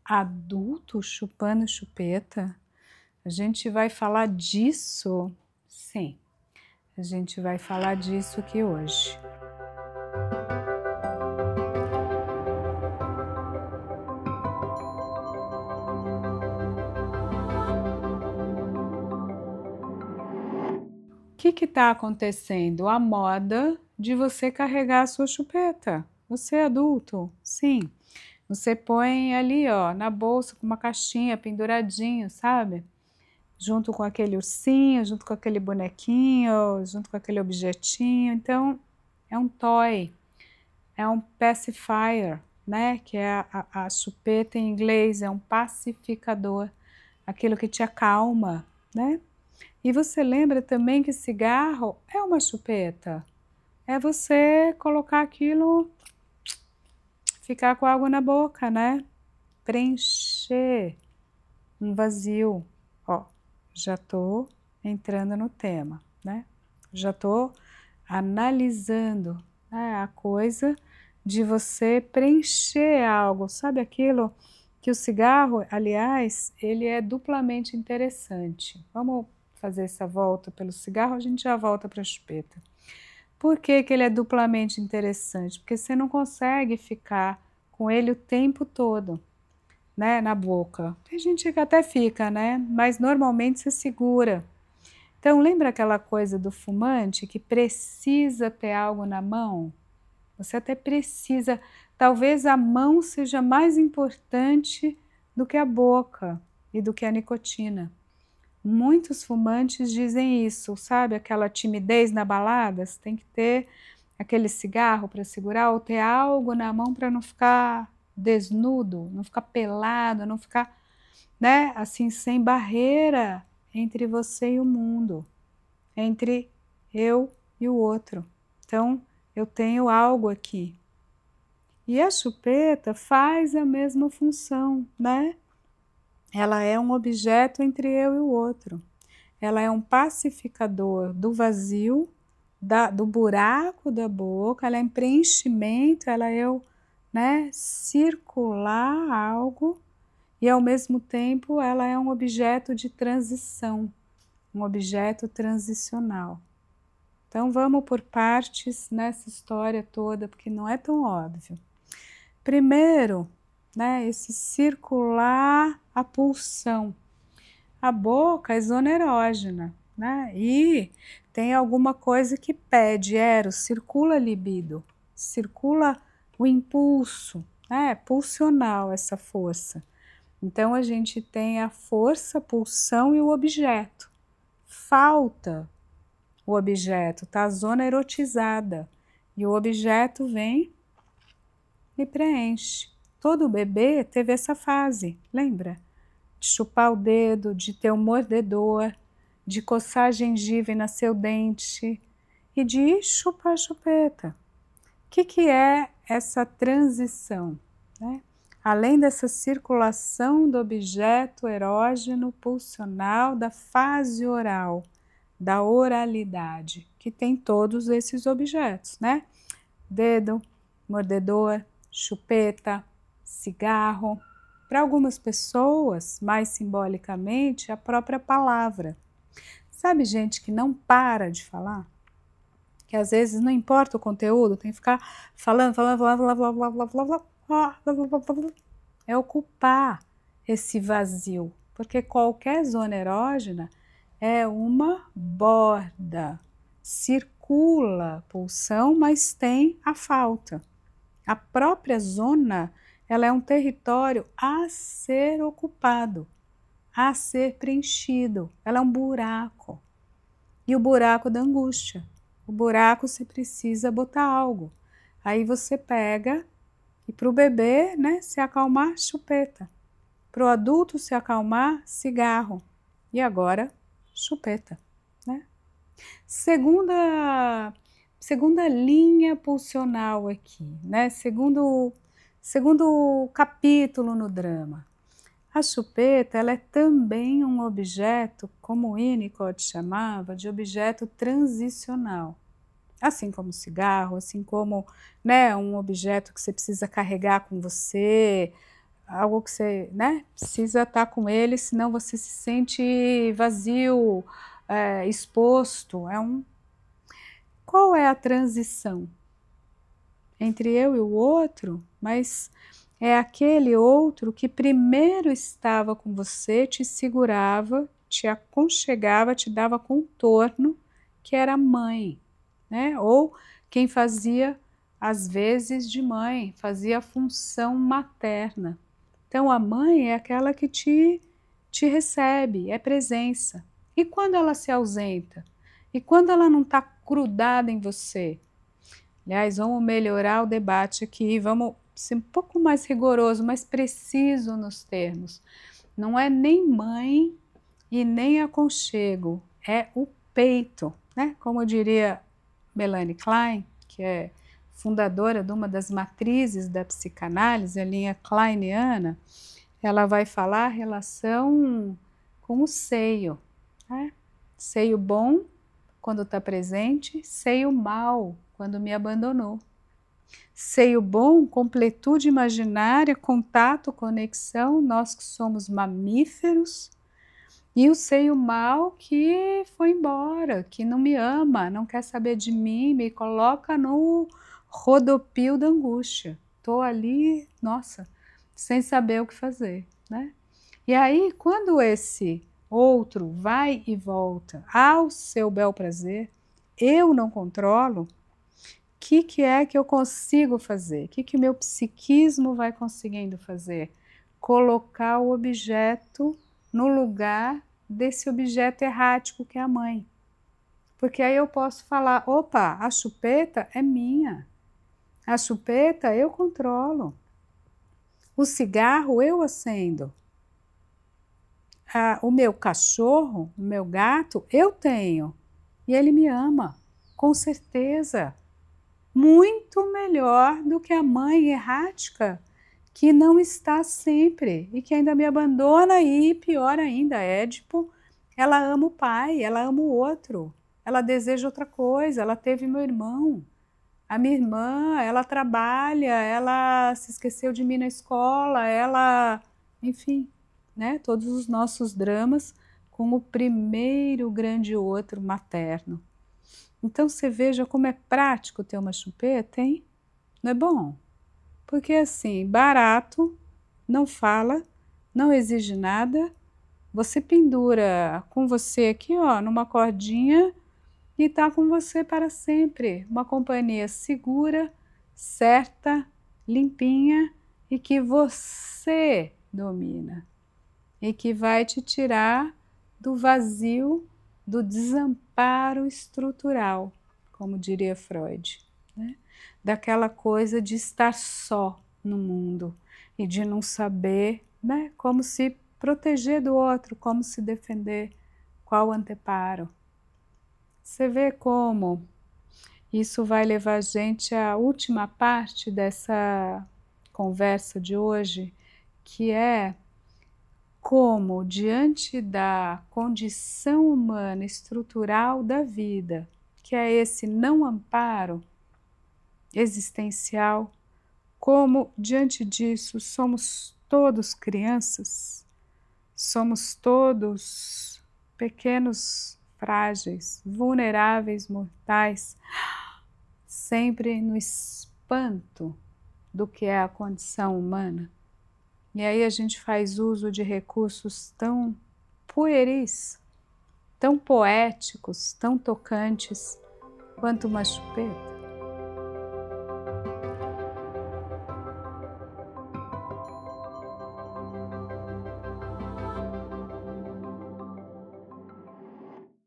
Adulto chupando chupeta? A gente vai falar disso? Sim, a gente vai falar disso aqui hoje. O que está acontecendo? A moda de você carregar a sua chupeta. Você é adulto? Sim. Você põe ali, ó, na bolsa com uma caixinha penduradinho, sabe? Junto com aquele ursinho, junto com aquele bonequinho, junto com aquele objetinho. Então, é um toy, é um pacifier, né? Que é a chupeta em inglês, é um pacificador, aquilo que te acalma, né? E você lembra também que cigarro é uma chupeta? É você colocar aquilo, ficar com água na boca, né? Preencher um vazio. Ó, já tô entrando no tema, né? Já tô analisando, né, a coisa de você preencher algo. Sabe aquilo que o cigarro, aliás, ele é duplamente interessante. Vamos fazer essa volta pelo cigarro, a gente já volta para a chupeta. Por que que ele é duplamente interessante? Porque você não consegue ficar com ele o tempo todo, né, na boca. Tem gente que até fica, né, mas normalmente você segura. Então lembra aquela coisa do fumante que precisa ter algo na mão? Você até precisa, talvez a mão seja mais importante do que a boca e do que a nicotina. Muitos fumantes dizem isso, sabe? Aquela timidez na balada, você tem que ter aquele cigarro para segurar ou ter algo na mão para não ficar desnudo, não ficar pelado, não ficar, né, assim, sem barreira entre você e o mundo, entre eu e o outro. Então, eu tenho algo aqui. E a chupeta faz a mesma função, né? Ela é um objeto entre eu e o outro. Ela é um pacificador do vazio, do buraco da boca, ela é um preenchimento, ela é né, circular algo e ao mesmo tempo ela é um objeto de transição, um objeto transicional. Então vamos por partes nessa história toda, porque não é tão óbvio. Primeiro, né, esse circular a pulsão. A boca é zona erógena, né? E tem alguma coisa que pede, eros, circula a libido, circula o impulso, né? Pulsional essa força. Então a gente tem a força, a pulsão e o objeto. Falta o objeto, tá? A zona erotizada. E o objeto vem e preenche. Todo bebê teve essa fase, lembra? De chupar o dedo, de ter um mordedor, de coçar a gengiva e nascer o dente e de chupar a chupeta. O que é essa transição, né? Além dessa circulação do objeto erógeno pulsional da fase oral, da oralidade, que tem todos esses objetos, né? Dedo, mordedor, chupeta, cigarro. Para algumas pessoas, mais simbolicamente, a própria palavra. Sabe gente que não para de falar? Que às vezes não importa o conteúdo, tem que ficar falando, é ocupar esse vazio, porque qualquer zona erógena é uma borda, circula pulsão, mas tem a falta. A própria zona, ela é um território a ser ocupado, a ser preenchido, ela é um buraco. E o buraco da angústia, o buraco você precisa botar algo. Aí você pega e para o bebê, né, se acalmar, chupeta. Para o adulto se acalmar, cigarro. E agora, chupeta, né? Segunda linha pulsional aqui, né? Segundo capítulo no drama. A chupeta, ela é também um objeto, como o Winnicott chamava, de objeto transicional. Assim como o cigarro, assim como, né, um objeto que você precisa carregar com você, algo que você, né, precisa estar com ele, senão você se sente vazio, exposto. Qual é a transição entre eu e o outro? Mas é aquele outro que primeiro estava com você, te segurava, te aconchegava, te dava contorno, que era a mãe, né? Ou quem fazia às vezes de mãe, fazia a função materna. Então a mãe é aquela que te recebe, é presença. E quando ela se ausenta? E quando ela não está grudada em você? Aliás, vamos melhorar o debate aqui, vamos ser um pouco mais rigoroso, mais preciso nos termos. Não é nem mãe e nem aconchego, é o peito, né? Como diria Melanie Klein, que é fundadora de uma das matrizes da psicanálise, a linha kleiniana, ela vai falar a relação com o seio, né? Seio bom, quando está presente, seio mal, quando me abandonou. Seio bom, completude imaginária, contato, conexão, nós que somos mamíferos, e o seio mal que foi embora, que não me ama, não quer saber de mim, me coloca no rodopio da angústia. Estou ali, nossa, sem saber o que fazer, né? E aí, quando esse outro vai e volta ao seu bel prazer, eu não controlo, o que é que eu consigo fazer? O que o meu psiquismo vai conseguindo fazer? Colocar o objeto no lugar desse objeto errático que é a mãe. Porque aí eu posso falar, opa, a chupeta é minha. A chupeta eu controlo. O cigarro eu acendo. O meu cachorro, o meu gato, eu tenho. E ele me ama, com certeza. Muito melhor do que a mãe errática, que não está sempre e que ainda me abandona e, pior ainda, Édipo, ela ama o pai, ela ama o outro, ela deseja outra coisa, ela teve meu irmão, a minha irmã, ela trabalha, ela se esqueceu de mim na escola, ela, enfim, né, todos os nossos dramas com o primeiro grande outro materno. Então você veja como é prático ter uma chupeta, hein? Não é bom? Porque assim, barato, não fala, não exige nada, você pendura com você aqui, ó, numa cordinha e tá com você para sempre. Uma companhia segura, certa, limpinha e que você domina e que vai te tirar do vazio, do desamparo estrutural, como diria Freud, né? Daquela coisa de estar só no mundo e de não saber, né, como se proteger do outro, como se defender, qual anteparo. Você vê como isso vai levar a gente à última parte dessa conversa de hoje, que é como, diante da condição humana estrutural da vida, que é esse não amparo existencial, como, diante disso, somos todos crianças, somos todos pequenos, frágeis, vulneráveis, mortais, sempre no espanto do que é a condição humana. E aí a gente faz uso de recursos tão pueris, tão poéticos, tão tocantes, quanto uma chupeta.